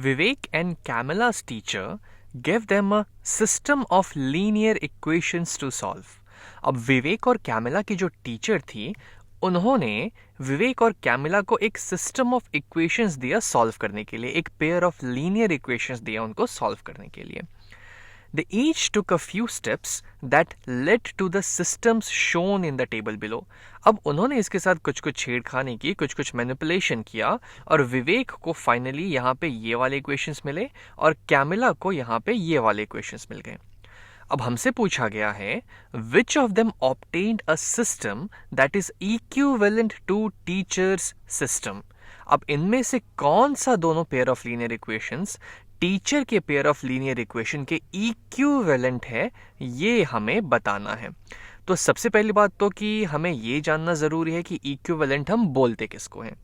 Vivek and Camilla's teacher gave them a system of linear equations to solve. अब विवेक और Camilla की जो teacher थी उन्होंने विवेक और कैमिला को एक सिस्टम ऑफ इक्वेशंस दिया सॉल्व करने के लिए, एक पेयर ऑफ लीनियर इक्वेशंस दिया उनको सॉल्व करने के लिए. They each took a few steps that led to the systems shown in the table below. अब उन्होंने इसके साथ कुछ कुछ छेड़खानी की, कुछ कुछ मैनिपुलेशन किया और विवेक को फाइनली यहाँ पे ये वाले इक्वेशंस मिले और कैमिला को यहाँ पे ये वाले इक्वेशंस मिल गए. अब हमसे पूछा गया है which of them obtained a system that is equivalent to teacher's system. अब इनमें से कौन सा दोनों pair of linear equations teacher के पेयर ऑफ लीनियर इक्वेशन के इक्विवेलेंट है, ये हमें बताना है. तो सबसे पहली बात तो कि हमें ये जानना जरूरी है कि इक्विवेलेंट हम बोलते किसको हैं.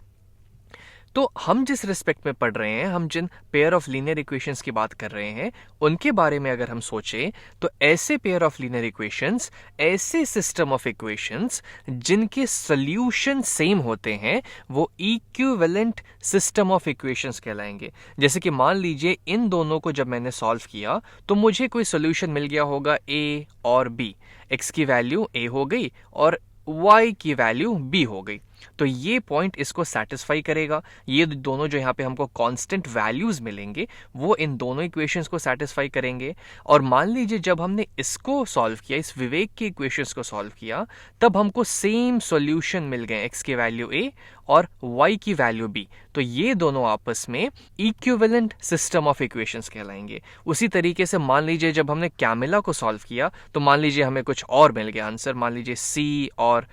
तो हम जिस रिस्पेक्ट में पढ़ रहे हैं, हम जिन पेयर ऑफ लीनियर इक्वेशंस की बात कर रहे हैं उनके बारे में अगर हम सोचें तो ऐसे पेयर ऑफ लीनियर इक्वेशंस, ऐसे सिस्टम ऑफ इक्वेशंस जिनके सॉल्यूशन सेम होते हैं वो इक्विवेलेंट सिस्टम ऑफ इक्वेशंस कहलाएंगे. जैसे कि मान लीजिए इन दोनों को जब मैंने सॉल्व किया तो मुझे कोई सॉल्यूशन मिल गया होगा ए और बी. एक्स की वैल्यू ए हो गई और y की वैल्यू b हो गई. तो ये पॉइंट इसको सेटिस्फाई करेगा. ये दोनों जो यहाँ पे हमको कांस्टेंट वैल्यूज मिलेंगे वो इन दोनों इक्वेशंस को सेटिस्फाई करेंगे. और मान लीजिए जब हमने इसको सॉल्व किया, इस विवेक के इक्वेशंस को सॉल्व किया, तब हमको सेम सॉल्यूशन मिल गए, x की वैल्यू a और y की वैल्यू b. तो ये दोनों आपस में इक्विवेलेंट सिस्टम ऑफ इक्वेशंस कहलाएंगे. उसी तरीके से मान लीजिए जब हमने कैमिला को सॉल्व किया तो मान लीजिए हमें कुछ और मिल गया आंसर. मान लीजिए c और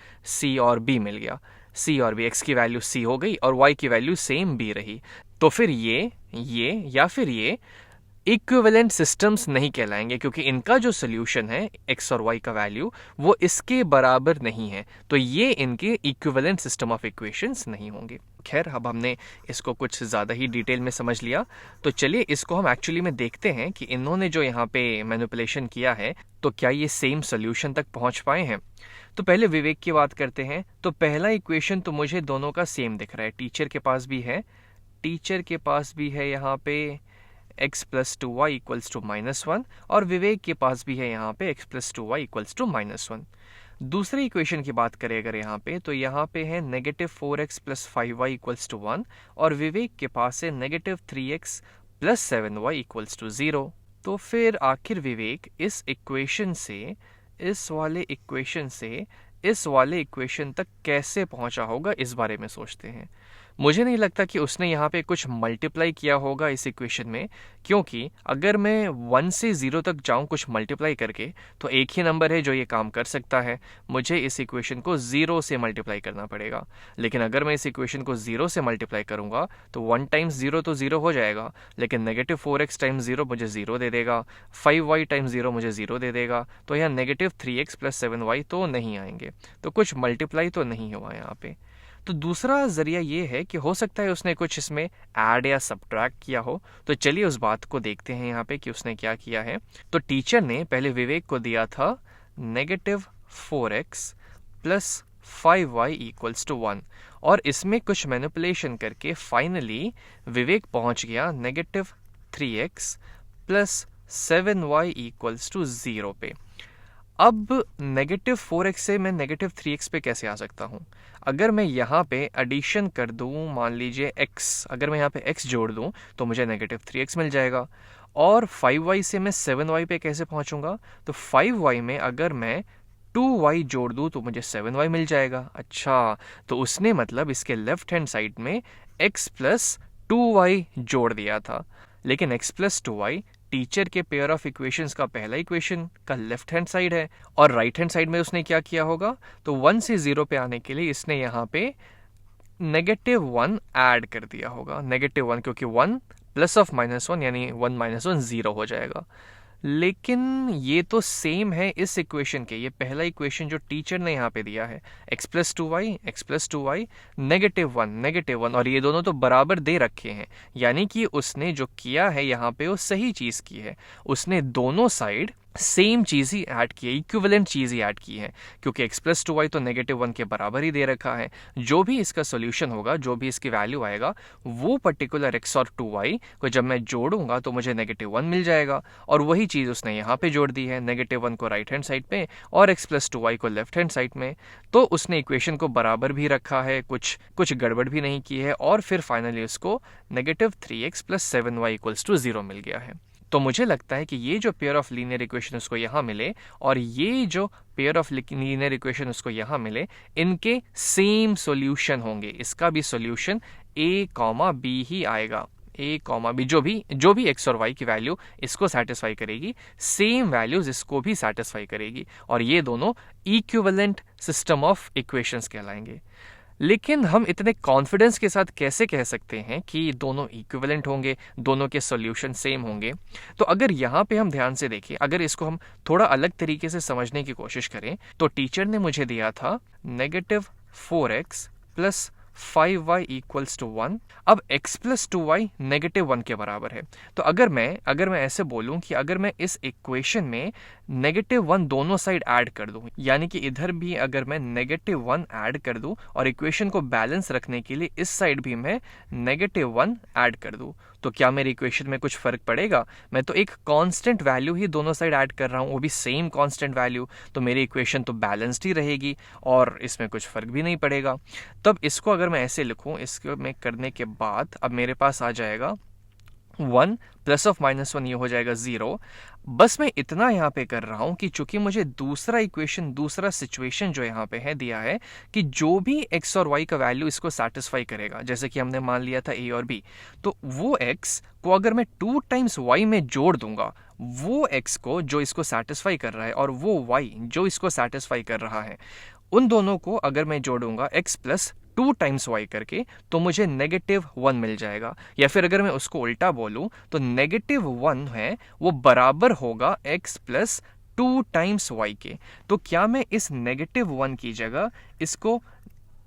b मिल गया. c और b, x की वैल्यू c हो गई और y की वैल्यू सेम b रही. तो फिर ये या फिर ये इक्विवेलेंट सिस्टम्स नहीं कहलाएंगे क्योंकि इनका जो सोल्यूशन है x और y का वैल्यू वो इसके बराबर नहीं है. तो ये इनके इक्विवेलेंट सिस्टम ऑफ इक्वेशंस नहीं होंगे. खैर, अब हमने इसको कुछ ज़्यादा ही डिटेल में समझ लिया, तो चलिए इसको हम एक्चुअली में देखते हैं कि इन्होंने जो यहाँ पे मैनिपुलेशन किया है तो क्या ये सेम सोल्यूशन तक पहुँच पाए हैं. तो पहले विवेक की बात करते हैं. तो पहला इक्वेशन तो मुझे दोनों का सेम दिख रहा है. टीचर के पास भी है यहाँ पे x plus 2y equals to -1 और विवेक के पास भी है यहाँ पे x plus 2y equals to -1. दूसरे इक्वेशन की बात करें अगर यहाँ पे तो यहाँ पे है -4x plus 5y equals to 1 और विवेक के पास है -3x plus 7y equals to 0. तो फिर आखिर विवेक इस इक्वेशन से इस वाले इक्वेशन तक कैसे पहुंचा होगा, इस बारे में सोचते हैं. मुझे नहीं लगता कि उसने यहाँ पे कुछ मल्टीप्लाई किया होगा इस इक्वेशन में, क्योंकि अगर मैं 1 से 0 तक जाऊँ कुछ मल्टीप्लाई करके तो एक ही नंबर है जो ये काम कर सकता है. मुझे इस इक्वेशन को 0 से मल्टीप्लाई करना पड़ेगा. लेकिन अगर मैं इस इक्वेशन को 0 से मल्टीप्लाई करूँगा तो 1 टाइम्स 0 तो 0 हो जाएगा, लेकिन -4x टाइम्स 0 मुझे 0 दे देगा, 5y टाइम्स 0 मुझे 0 दे देगा. तो यहाँ -3x प्लस 7y तो नहीं आएंगे. तो कुछ मल्टीप्लाई तो नहीं हुआ यहाँ पे. तो दूसरा जरिया ये है कि हो सकता है उसने कुछ इसमें ऐड या सब्ट्रैक्ट किया हो. तो चलिए उस बात को देखते हैं यहाँ पे कि उसने क्या किया है. तो टीचर ने पहले विवेक को दिया था -4x plus 5y equals to 1 और इसमें कुछ मैनिपुलेशन करके फाइनली विवेक पहुंच गया -3x plus 7y equals to 0 पे. अब -4x से मैं -3x पे कैसे आ सकता हूँ? अगर मैं यहाँ पे एडिशन कर दूँ, मान लीजिए x, अगर मैं यहाँ पे x जोड़ दूँ तो मुझे -3x मिल जाएगा. और 5y से मैं 7y पे कैसे पहुँचूँगा? तो 5y में अगर मैं 2y जोड़ दूँ तो मुझे 7y मिल जाएगा. अच्छा, तो उसने मतलब इसके लेफ्ट हैंड साइड में x प्लस 2y जोड़ दिया था. लेकिन x प्लस 2y टीचर के पेयर ऑफ इक्वेशंस का पहला इक्वेशन का लेफ्ट हैंड साइड है और राइट हैंड साइड में उसने क्या किया होगा? तो 1 से 0 पे आने के लिए इसने यहाँ पे -1 ऐड कर दिया होगा. -1 क्योंकि 1 प्लस ऑफ -1 यानी 1 - 1 0 हो जाएगा. लेकिन ये तो सेम है इस इक्वेशन के. ये पहला इक्वेशन जो टीचर ने यहाँ पे दिया है x प्लस 2y -1 और ये दोनों तो बराबर दे रखे हैं. यानी कि उसने जो किया है यहाँ पे वो सही चीज़ की है. उसने दोनों साइड सेम चीज़ ही ऐड की है, इक्विवेलेंट चीज़ ही ऐड की है, क्योंकि x प्लस 2y तो -1 के बराबर ही दे रखा है। जो भी इसका सोल्यूशन होगा, जो भी इसकी वैल्यू आएगा, वो पर्टिकुलर x और 2y को जब मैं जोड़ूंगा तो मुझे -1 मिल जाएगा। और वही चीज़ उसने यहाँ पे जोड़ दी है, -1 को राइट हैंड साइड पे और x प्लस 2y को लेफ्ट हैंड साइड में। तो उसने इक्वेशन को बराबर भी रखा है, कुछ गड़बड़ भी नहीं की है, और फिर फाइनली उसको -3x + 7y = 0 मिल गया है। तो मुझे लगता है कि ये जो पेयर ऑफ लीनियर इक्वेशन उसको यहाँ मिले और ये जो पेयर ऑफ लीनियर इक्वेशन उसको यहाँ मिले, इनके सेम सॉल्यूशन होंगे। इसका भी सॉल्यूशन a, b ही आएगा। a, b जो भी x और y की वैल्यू इसको सेटिस्फाई करेगी, सेम वैल्यूज इसको भी सेटिस्फाई करेगी, और ये दोनों इक्विवेलेंट सिस्टम ऑफ इक्वेशंस कहलाएंगे। लेकिन हम इतने कॉन्फिडेंस के साथ कैसे कह सकते हैं कि दोनों इक्विवेलेंट होंगे, दोनों के सॉल्यूशन सेम होंगे? तो अगर यहाँ पे हम ध्यान से देखें, अगर इसको हम थोड़ा अलग तरीके से समझने की कोशिश करें, तो टीचर ने मुझे दिया था -4x + 5y = 1। अब x + 2y -1 के बराबर है। तो अगर मैं ऐसे बोलूं कि अगर मैं इस इक्वेशन में -1 दोनों साइड ऐड कर दूं, यानी कि इधर भी अगर मैं -1 ऐड कर दूं और इक्वेशन को बैलेंस रखने के लिए इस साइड भी मैं -1 ऐड कर दूं, तो क्या मेरी इक्वेशन में कुछ फर्क पड़ेगा? मैं तो एक कांस्टेंट वैल्यू ही दोनों साइड ऐड कर रहा हूं, वो भी सेम कांस्टेंट वैल्यू, तो मेरी इक्वेशन तो बैलेंस्ड ही रहेगी और इसमें कुछ फर्क भी नहीं पड़ेगा। तब इसको अगर मैं ऐसे लिखूं, इसको मैं करने के बाद अब मेरे पास आ जाएगा 1 ±1, ये हो जाएगा 0। बस मैं इतना यहाँ पे कर रहा हूँ कि चूंकि मुझे दूसरा सिचुएशन जो यहाँ पे है दिया है कि जो भी x और y का वैल्यू इसको सेटिस्फाई करेगा, जैसे कि हमने मान लिया था a और b, तो वो x को अगर मैं 2 टाइम्स y में जोड़ दूंगा, वो x को जो इसको सेटिस्फाई कर रहा है और वो y जो इसको सेटिस्फाई कर रहा है, उन दोनों को अगर मैं जोड़ूंगा x + 2 टाइम्स y करके, तो मुझे -1 मिल जाएगा। या फिर अगर मैं उसको उल्टा बोलूं तो -1 है वो बराबर होगा x + 2 टाइम्स y के। तो क्या मैं इस -1 की जगह इसको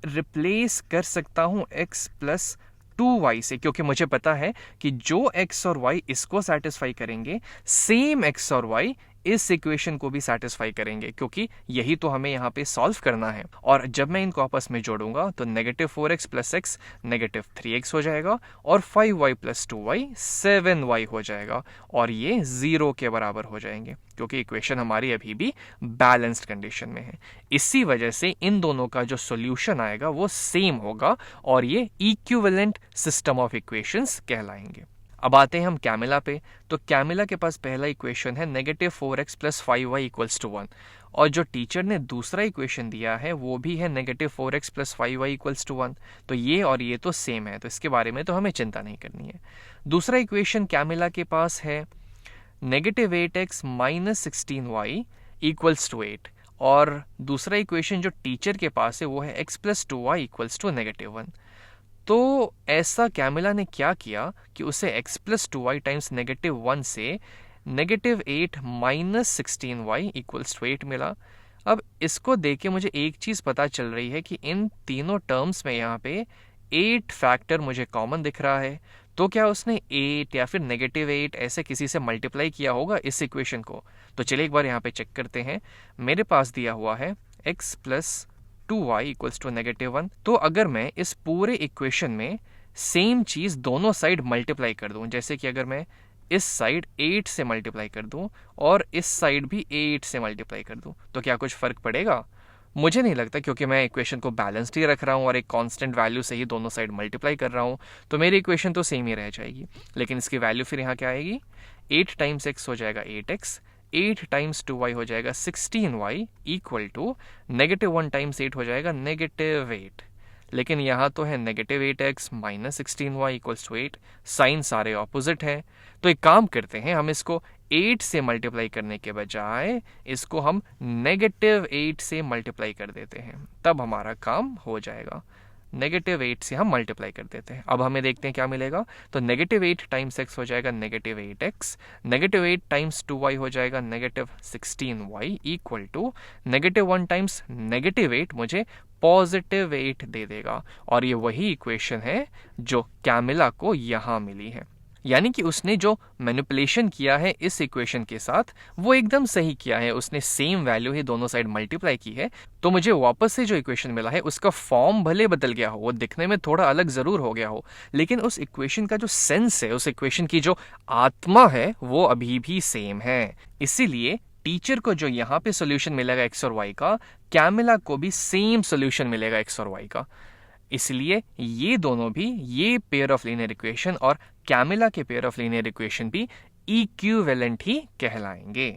रिप्लेस कर सकता हूं x + 2y से, क्योंकि मुझे पता है कि जो x और y इसको सेटिस्फाई करेंगे, सेम x और y इस इक्वेशन को भी सेटिस्फाई करेंगे, क्योंकि यही तो हमें यहाँ पे सॉल्व करना है। और जब मैं इनको आपस में जोड़ूंगा तो -4x + x -3x हो जाएगा और 5y + 2y 7y हो जाएगा, और ये 0 के बराबर हो जाएंगे, क्योंकि इक्वेशन हमारी अभी भी बैलेंस्ड कंडीशन में है। इसी वजह से इन दोनों का जो सॉल्यूशन आएगा वो सेम होगा और ये इक्विवेलेंट सिस्टम ऑफ इक्वेशंस कहलाएंगे। अब आते हैं हम कैमिला पे। तो कैमिला के पास पहला इक्वेशन है -4x + 5y = 1, और जो टीचर ने दूसरा इक्वेशन दिया है वो भी है -4x + 5y = 1। तो ये और ये तो सेम है, तो इसके बारे में तो हमें चिंता नहीं करनी है। दूसरा इक्वेशन कैमिला के पास है -8x - 16y = 8, और दूसरा इक्वेशन जो टीचर के पास है वो है x + 2y = -1। तो ऐसा कैमिला ने क्या किया कि उसे x + 2y टाइम्स -1 से -8 - 16y = 8 मिला। अब इसको देख के मुझे एक चीज़ पता चल रही है कि इन तीनों टर्म्स में यहाँ पे 8 फैक्टर मुझे कॉमन दिख रहा है। तो क्या उसने 8 या फिर -8 ऐसे किसी से मल्टीप्लाई किया होगा इस इक्वेशन को? तो चलिए एक बार यहाँ पे चेक करते हैं। मेरे पास दिया हुआ है x + 2y = -1। तो अगर मैं इस पूरे इक्वेशन में सेम चीज दोनों साइड मल्टीप्लाई कर दूं, जैसे कि अगर मैं इस साइड 8 से मल्टीप्लाई कर दूं और इस साइड भी 8 से मल्टीप्लाई कर दूं, तो क्या कुछ फर्क पड़ेगा? मुझे नहीं लगता, क्योंकि मैं इक्वेशन को बैलेंस्ड ही रख रहा हूँ और एक कांस्टेंट वैल्यू से ही दोनों साइड मल्टीप्लाई कर रहा हूँ, तो मेरी इक्वेशन तो सेम ही रह जाएगी। लेकिन इसकी वैल्यू फिर यहाँ क्या आएगी? 8 टाइम्स x हो जाएगा 8x, 8 टाइम्स 2y हो जाएगा 16y इक्वल टू -1 टाइम्स 8 हो जाएगा -8। लेकिन यहाँ तो है -8x - 16y = 8, साइन सारे ऑपोजिट हैं। तो एक काम करते हैं, हम इसको 8 से मल्टीप्लाई करने के बजाय इसको हम -8 से मल्टीप्लाई कर देते हैं, तब हमारा काम हो जाएगा। -8 से हम मल्टीप्लाई कर देते हैं। अब हमें देखते हैं क्या मिलेगा। तो -8 टाइम्स x हो जाएगा -8x, -8 टाइम्स 2y हो जाएगा -16y इक्वल टू -1 टाइम्स -8 मुझे +8 दे देगा। और ये वही इक्वेशन है जो कैमिला को यहाँ मिली है। यानी कि उसने जो मैनिपुलेशन किया है इस इक्वेशन के साथ वो एकदम सही किया है, उसने सेम वैल्यू ही दोनों साइड मल्टीप्लाई की है। तो मुझे वापस से जो इक्वेशन मिला है उसका फॉर्म भले बदल गया हो, वो दिखने में थोड़ा अलग जरूर हो गया हो, लेकिन उस इक्वेशन का जो सेंस है, उस इक्वेशन की जो आत्मा है, वो अभी भी सेम है। इसीलिए टीचर को जो यहाँ पे सोल्यूशन मिलेगा एक्स और वाई का, कैमिला को भी सेम सोल्यूशन मिलेगा एक्स और वाई का। इसलिए ये दोनों भी, ये पेयर ऑफ लीनियर इक्वेशन और कैमिला के पेयर ऑफ लीनियर इक्वेशन भी इक्विवेलेंट ही कहलाएंगे।